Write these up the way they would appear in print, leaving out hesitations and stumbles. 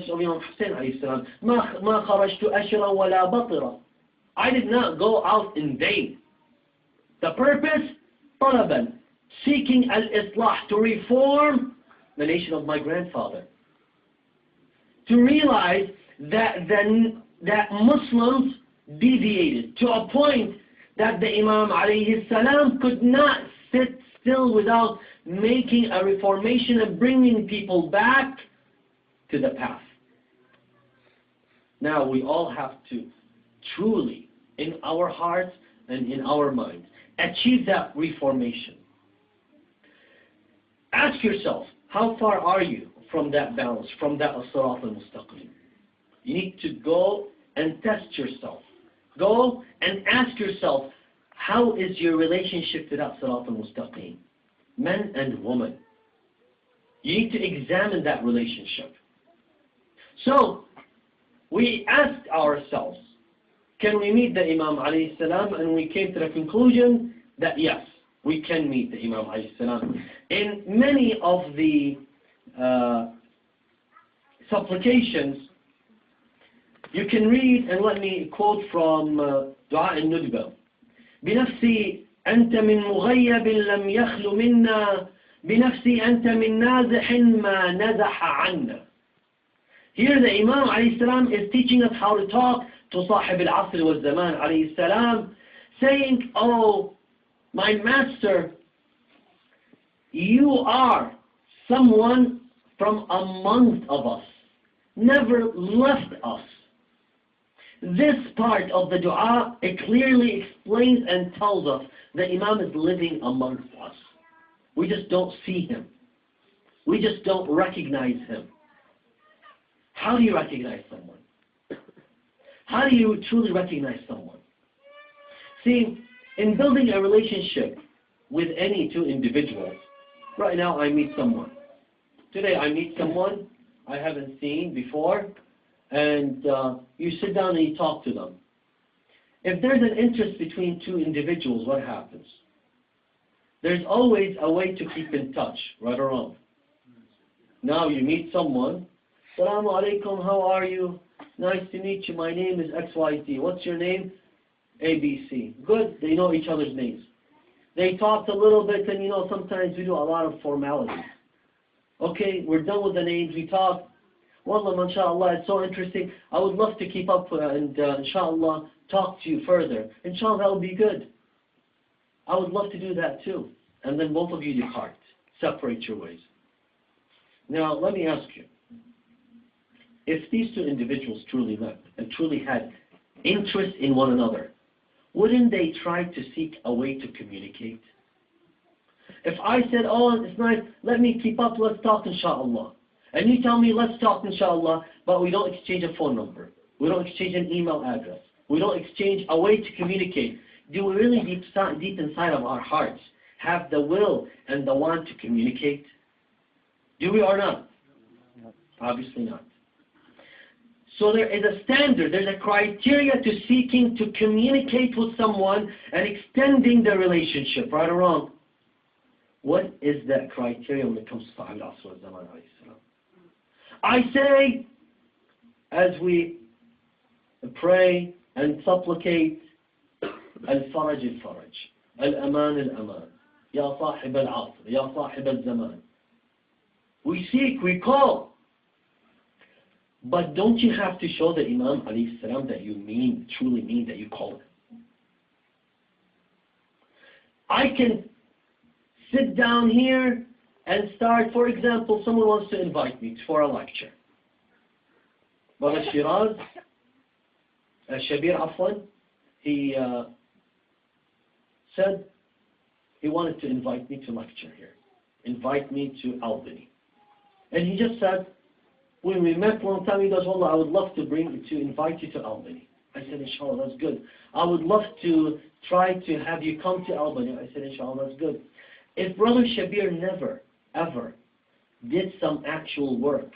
message of Imam Hussein alayhi salam, ما خرجت أشرا ولا بطرا. I did not go out in vain. The purpose, طلبا, seeking al-islah, to reform the nation of my grandfather. To realize that Muslims deviated to a point that the Imam alayhi salam could not sit still without making a reformation and bringing people back to the path. Now we all have to truly, in our hearts and in our minds, achieve that reformation. Ask yourself, how far are you from that balance, from that as-sirat al-mustaqim? You need to go and test yourself. Go and ask yourself, how is your relationship to that sirat al-mustaqim? Men and women. You need to examine that relationship. So, we asked ourselves, can we meet the Imam alayhi salam? And we came to the conclusion that yes, we can meet the Imam alayhi salam. In many of the supplications, you can read, and let me quote from Dua al-Nudba. بنفسي أنت من مغيب لم يخل منا بنفسي أنت من نازح ما نزح عنا. Here the Imam alayhi salam is teaching us how to talk to Sahib al-Asr wa Zaman alayhi salam, saying, oh, my master, you are someone from amongst of us, never left us. This part of the dua, it clearly explains and tells us the Imam is living amongst us. We just don't see him. We just don't recognize him. How do you recognize someone? How do you truly recognize someone? See, in building a relationship with any two individuals, right now I meet someone. Today I meet someone I haven't seen before, and you sit down and you talk to them. If there's an interest between two individuals, what happens? There's always a way to keep in touch, right or wrong. Now you meet someone, Assalamu alaikum, how are you? Nice to meet you, my name is XYZ. What's your name? ABC. Good, they know each other's names. They talked a little bit, and sometimes we do a lot of formalities. Okay, we're done with the names, we talk. Wallah, mashallah, it's so interesting. I would love to keep up and inshallah talk to you further. Inshallah, that would be good. I would love to do that too. And then both of you depart. Separate your ways. Now, let me ask you. If these two individuals truly met and truly had interest in one another, wouldn't they try to seek a way to communicate? If I said, oh, it's nice, let me keep up, let's talk inshallah. And you tell me, let's talk inshallah, but we don't exchange a phone number. We don't exchange an email address. We don't exchange a way to communicate. Do we really deep inside of our hearts have the will and the want to communicate? Do we or not? Obviously not. So there is a standard, there's a criteria to seeking to communicate with someone and extending the relationship, right or wrong. What is that criteria when it comes to Sahib al-Asr wa Zaman alayhi salam? I say, as we pray and supplicate, Al-Faraj al-Faraj, Al-Aman al-Aman, Ya Sahib al-Asr, Ya Sahib al-Zaman. We seek, we call. But don't you have to show the Imam alayhi salam that you truly mean that you call him? I can sit down here and start, for example, someone wants to invite me for a lecture. Brother Shiraz, Shabir Afwan, he said he wanted to invite me to lecture here, invite me to Albany. And he just said, when we met a long time, he goes, Wallah, I would love to invite you to Albany. I said, inshallah, that's good. I would love to try to have you come to Albany. I said, inshallah, that's good. If Brother Shabir never, ever did some actual work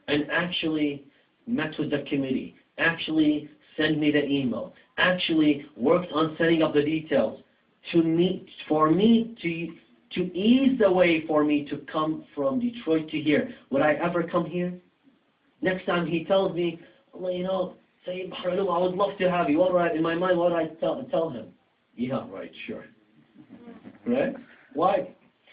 and actually met with the committee, actually sent me the email, actually worked on setting up the details, for me to ease the way for me to come from Detroit to here, would I ever come here? Next time he tells me, Allah, you know, say, Bahr, I would love to have you. What do I, in my mind, what do I tell him? Yeah, right, sure. Right? Why?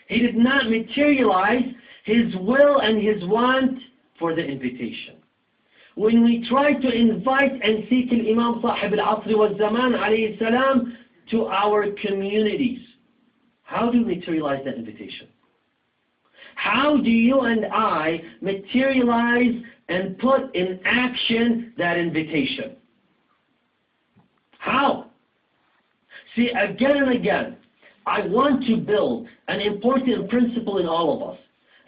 He did not materialize his will and his want for the invitation. When we try to invite and seek Imam Sahib al-Asr wa Zaman alayhi salam to our communities, how do we materialize that invitation? How do you and I materialize and put in action that invitation? How? See, again and again, I want to build an important principle in all of us.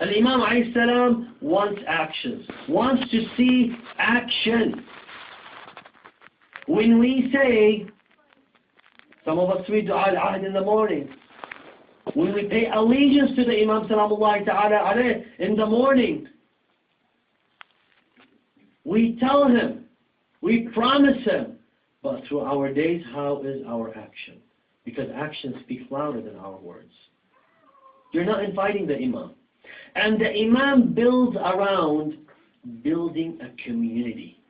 Al-Imam alayhi salam wants actions, wants to see action. When we say, some of us read Dua al-Ahd in the morning, when we pay allegiance to the Imam Salamullahi Ta'ala alayh in the morning, we tell him, we promise him, but through our days, how is our action? Because action speaks louder than our words. You're not inviting the Imam. And the Imam builds around building a community.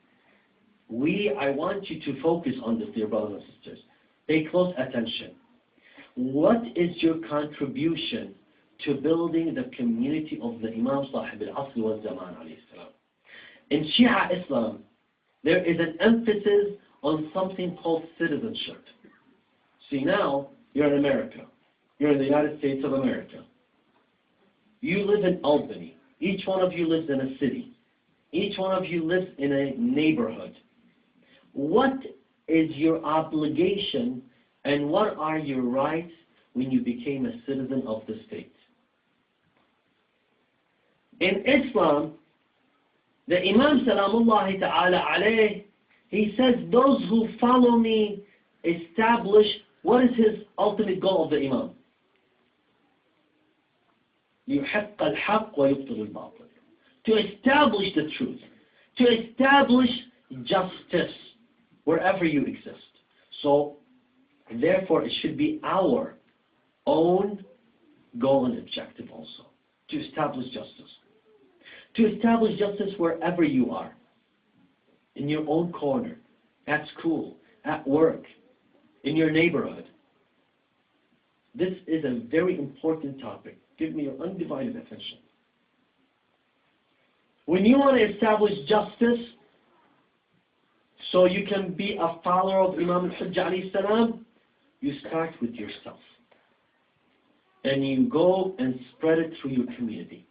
I want you to focus on this, dear brothers and sisters. Pay close attention. What is your contribution to building the community of the Imam Sahib al-Asr wa Zaman alayhi salam? In Shia Islam, there is an emphasis on something called citizenship. See, now, you're in America. You're in the United States of America. You live in Albany. Each one of you lives in a city. Each one of you lives in a neighborhood. What is your obligation and what are your rights when you became a citizen of the state? In Islam, the Imam Salamullahi Ta'ala alayh, he says, those who follow me establish, what is his ultimate goal of the Imam? يحق الحق ويبطل الباطل. To establish the truth. To establish justice wherever you exist. So, therefore, it should be our own goal and objective also. To establish justice. To establish justice wherever you are. In your own corner. At school. At work. In your neighborhood. This is a very important topic. Give me your undivided attention. When you want to establish justice, so you can be a follower of Imam al-Hujjah alayhi salam, you start with yourself. And you go and spread it through your community.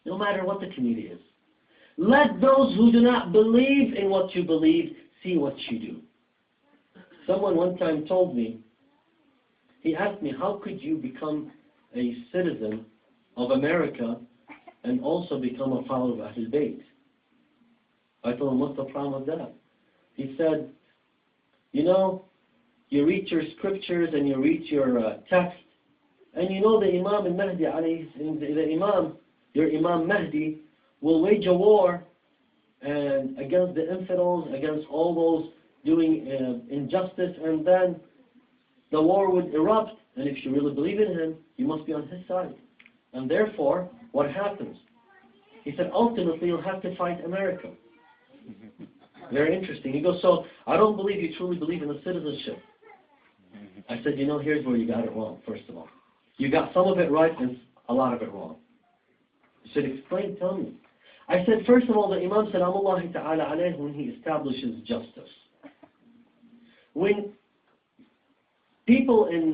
No matter what the community is. Let those who do not believe in what you believe see what you do. Someone one time told me, he asked me, how could you become a citizen of America and also become a follower of Ahlul Bayt? I told him, what's the problem with that? He said, you know, you read your scriptures and you read your text, and you know the Imam al-Mahdi, your Imam Mahdi, will wage a war and against the infidels, against all those doing injustice, and then the war would erupt, and if you really believe in him, you must be on his side. And therefore, what happens? He said, ultimately, you'll have to fight America. Very interesting. He goes, so I don't believe you truly believe in the citizenship. I said, you know, here's where you got it wrong, first of all. You got some of it right and a lot of it wrong. He said, explain, tell me. I said, first of all, the Imam Salamullahi Ta'ala alayh, when he establishes justice. When people in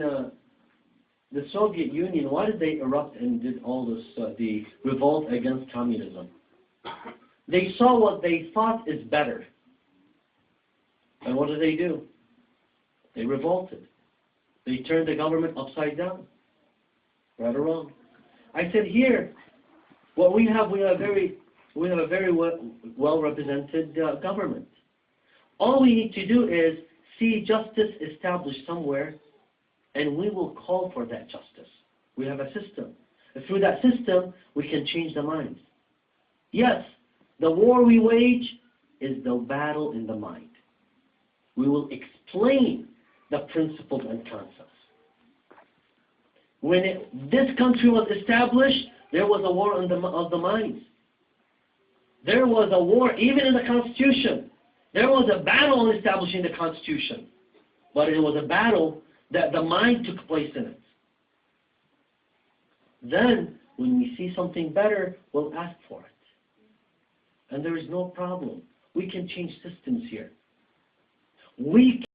the Soviet Union, why did they erupt and did all this, the revolt against communism? They saw what they thought is better. And what did they do? They revolted. They turned the government upside down. Right or wrong? I said here, what we have a very well represented government. All we need to do is see justice established somewhere, and we will call for that justice. We have a system. And through that system, we can change the minds. Yes, the war we wage is the battle in the mind. We will explain the principles and concepts. When this country was established, there was a war of the minds. There was a war, even in the Constitution. There was a battle in establishing the Constitution. But it was a battle that the mind took place in it. Then, when we see something better, we'll ask for it. And there is no problem. We can change systems here. We